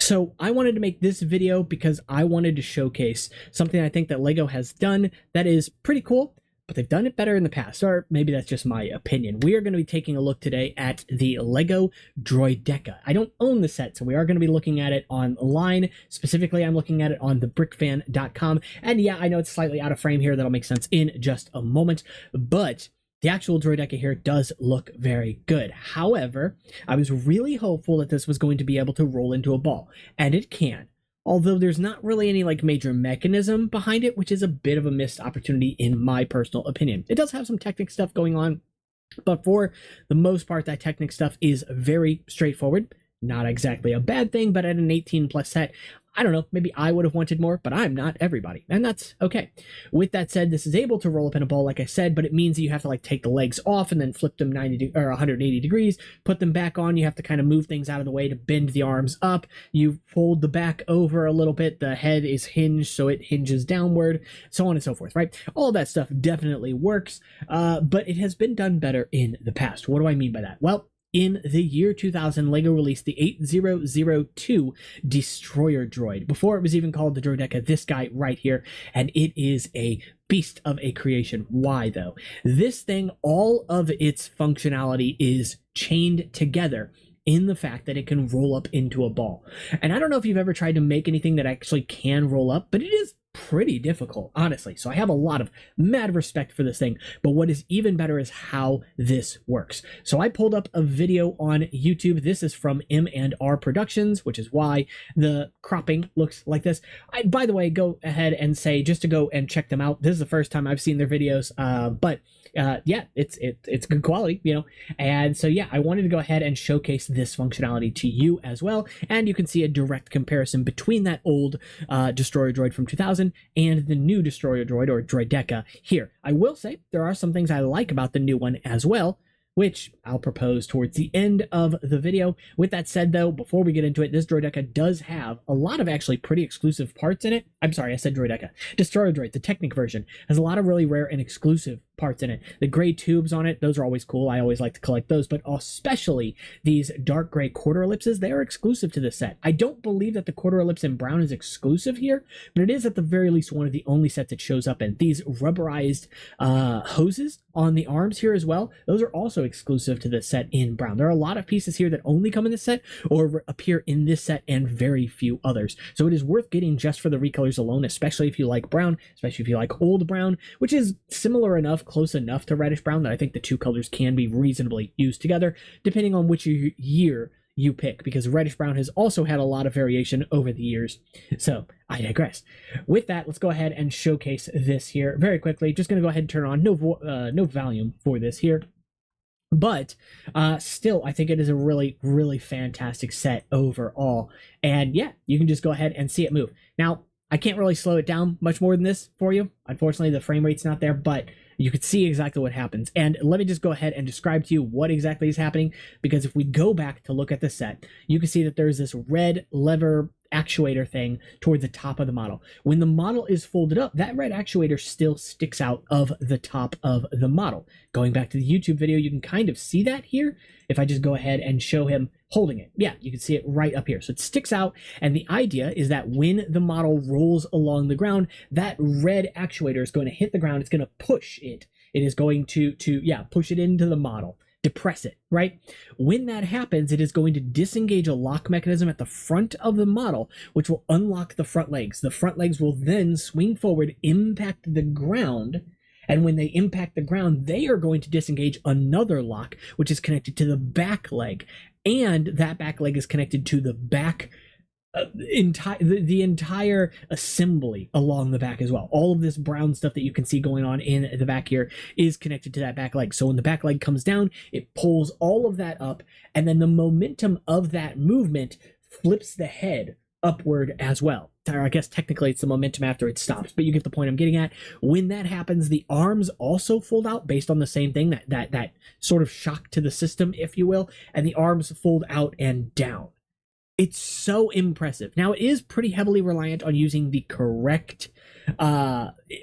So I wanted to make this video because I wanted to showcase something I think that LEGO has done that is pretty cool, but they've done it better in the past, or maybe that's just my opinion. We are going to be taking a look today at the LEGO Droideka. I don't own the set, so we are going to be looking at it online. Specifically, I'm looking at it on thebrickfan.com. And yeah, I know it's slightly out of frame here. That'll make sense in just a moment, but the actual Droideka here does look very good. However, I was really hopeful that this was going to be able to roll into a ball, and it can. Although there's not really any major mechanism behind it, which is a bit of a missed opportunity in my personal opinion. It does have some Technic stuff going on, but for the most part, that Technic stuff is very straightforward. Not exactly a bad thing, but at an 18 plus set, I don't know, maybe I would have wanted more, but I'm not everybody, and that's okay. With that said, this is able to roll up in a ball, like I said, but it means that you have to take the legs off and then flip them 180 degrees, put them back on. You have to kind of move things out of the way to bend the arms up. You fold the back over a little bit. The head is hinged, so it hinges downward, so on and so forth, right? All that stuff definitely works, but it has been done better in the past. What do I mean by that? Well, in the year 2000, LEGO released the 8002 Destroyer Droid. Before it was even called the Droideka, this guy right here, and it is a beast of a creation. Why though? This thing, all of its functionality is chained together in the fact that it can roll up into a ball. And I don't know if you've ever tried to make anything that actually can roll up, but it is pretty difficult, honestly. So I have a lot of mad respect for this thing, but what is even better is how this works. So I pulled up a video on YouTube. This is from MandRProductions, which is why the cropping looks like this. By the way, go ahead and say, just to go and check them out, this is the first time I've seen their videos, but yeah, it's good quality, you know. And so yeah, I wanted to go ahead and showcase this functionality to you as well, and you can see a direct comparison between that old Destroyer Droid from 2000 and the new Destroyer Droid, or Droideka, here. I will say there are some things I like about the new one as well, which I'll propose towards the end of the video. With that said, though, before we get into it, this Droideka does have a lot of actually pretty exclusive parts in it. I'm sorry, I said Droideka. Destroyer Droid, the Technic version, has a lot of really rare and exclusive parts in it. The gray tubes on it, those are always cool. I always like to collect those, but especially these dark gray quarter ellipses, they are exclusive to this set. I don't believe that the quarter ellipse in brown is exclusive here, but it is at the very least one of the only sets it shows up in. These rubberized hoses on the arms here as well, those are also exclusive to this set in brown. There are a lot of pieces here that only come in this set or appear in this set and very few others. So it is worth getting just for the recolors alone, especially if you like brown, especially if you like old brown, which is similar enough, close enough to reddish brown that I think the two colors can be reasonably used together, depending on which year you pick, because reddish brown has also had a lot of variation over the years. So I digress. With that, let's go ahead and showcase this here very quickly. Just going to go ahead and turn on no volume for this here. But still, I think it is a really, really fantastic set overall. And yeah, you can just go ahead and see it move. Now, I can't really slow it down much more than this for you. Unfortunately, the frame rate's not there, but you can see exactly what happens. And let me just go ahead and describe to you what exactly is happening, because if we go back to look at the set, you can see that there's this red lever actuator thing towards the top of the model. When the model is folded up, that red actuator still sticks out of the top of the model. Going back to the YouTube video, you can kind of see that here. If I just go ahead and show him holding it, yeah, you can see it right up here. So it sticks out, and the idea is that when the model rolls along the ground, that red actuator is going to hit the ground. It's going to push it. It is going to push it into the model, depress it, right? When that happens, it is going to disengage a lock mechanism at the front of the model, which will unlock the front legs. The front legs will then swing forward, impact the ground, and when they impact the ground, they are going to disengage another lock, which is connected to the back leg, and that back leg is connected to the back the entire assembly along the back as well. All of this brown stuff that you can see going on in the back here is connected to that back leg. So when the back leg comes down, it pulls all of that up, and then the momentum of that movement flips the head upward as well. Or I guess technically it's the momentum after it stops, but you get the point I'm getting at. When that happens, the arms also fold out based on the same thing, that sort of shock to the system, if you will, and the arms fold out and down. It's so impressive. Now, it is pretty heavily reliant on using the correct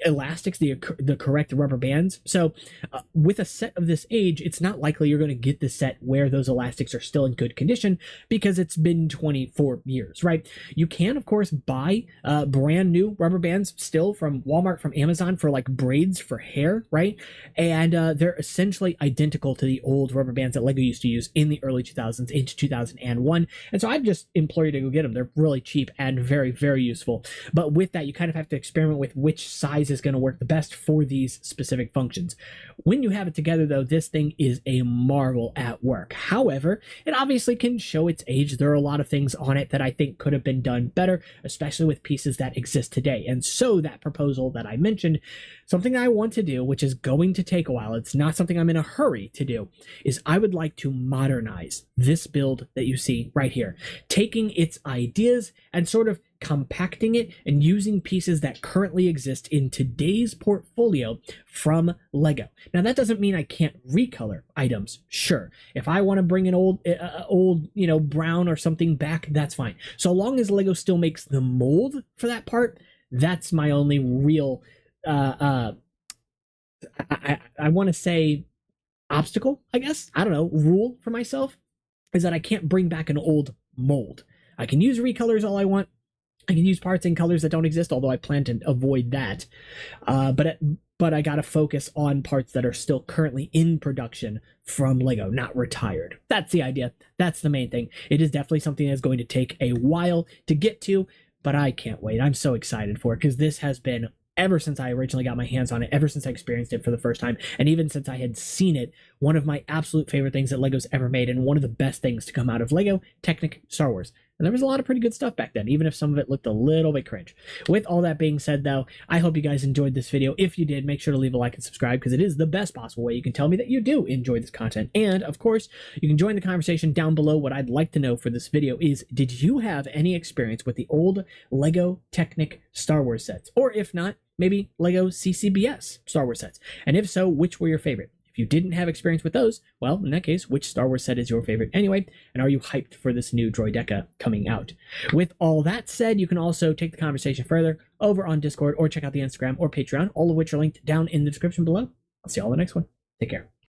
elastics, the correct rubber bands. So with a set of this age, it's not likely you're going to get the set where those elastics are still in good condition because it's been 24 years, right? You can, of course, buy brand new rubber bands still from Walmart, from Amazon, for like braids for hair, right? And they're essentially identical to the old rubber bands that Lego used to use in the early 2000s into 2001. And so I just implore you to go get them. They're really cheap and very, very useful. But with that, you kind of have to experiment with which size is going to work the best for these specific functions. When you have it together, though, this thing is a marvel at work. However, it obviously can show its age. There are a lot of things on it that I think could have been done better, especially with pieces that exist today. And so that proposal that I mentioned, something I want to do, which is going to take a while, it's not something I'm in a hurry to do, is I would like to modernize this build that you see right here, taking its ideas and sort of compacting it and using pieces that currently exist in today's portfolio from Lego. Now, that doesn't mean I can't recolor items. Sure, if I want to bring an old brown or something back, that's fine. So long as Lego still makes the mold for that part, that's my only real I want to say obstacle, I guess, I don't know, rule for myself, is that I can't bring back an old mold. I can use recolors all I want. I can use parts in colors that don't exist, although I plan to avoid that. But I gotta focus on parts that are still currently in production from Lego, not retired. That's the idea. That's the main thing. It is definitely something that's going to take a while to get to, but I can't wait. I'm so excited for it because this has been, ever since I originally got my hands on it, ever since I experienced it for the first time, and even since I had seen it, one of my absolute favorite things that Lego's ever made, and one of the best things to come out of Lego Technic Star Wars. And there was a lot of pretty good stuff back then, even if some of it looked a little bit cringe. With all that being said, though, I hope you guys enjoyed this video. If you did, make sure to leave a like and subscribe, because it is the best possible way you can tell me that you do enjoy this content. And, of course, you can join the conversation down below. What I'd like to know for this video is, did you have any experience with the old Lego Technic Star Wars sets? Or if not, maybe Lego CCBS Star Wars sets. And if so, which were your favorite? If you didn't have experience with those, well, in that case, which Star Wars set is your favorite anyway? And are you hyped for this new Droideka coming out? With all that said, you can also take the conversation further over on Discord, or check out the Instagram or Patreon, all of which are linked down in the description below. I'll see you all in the next one. Take care.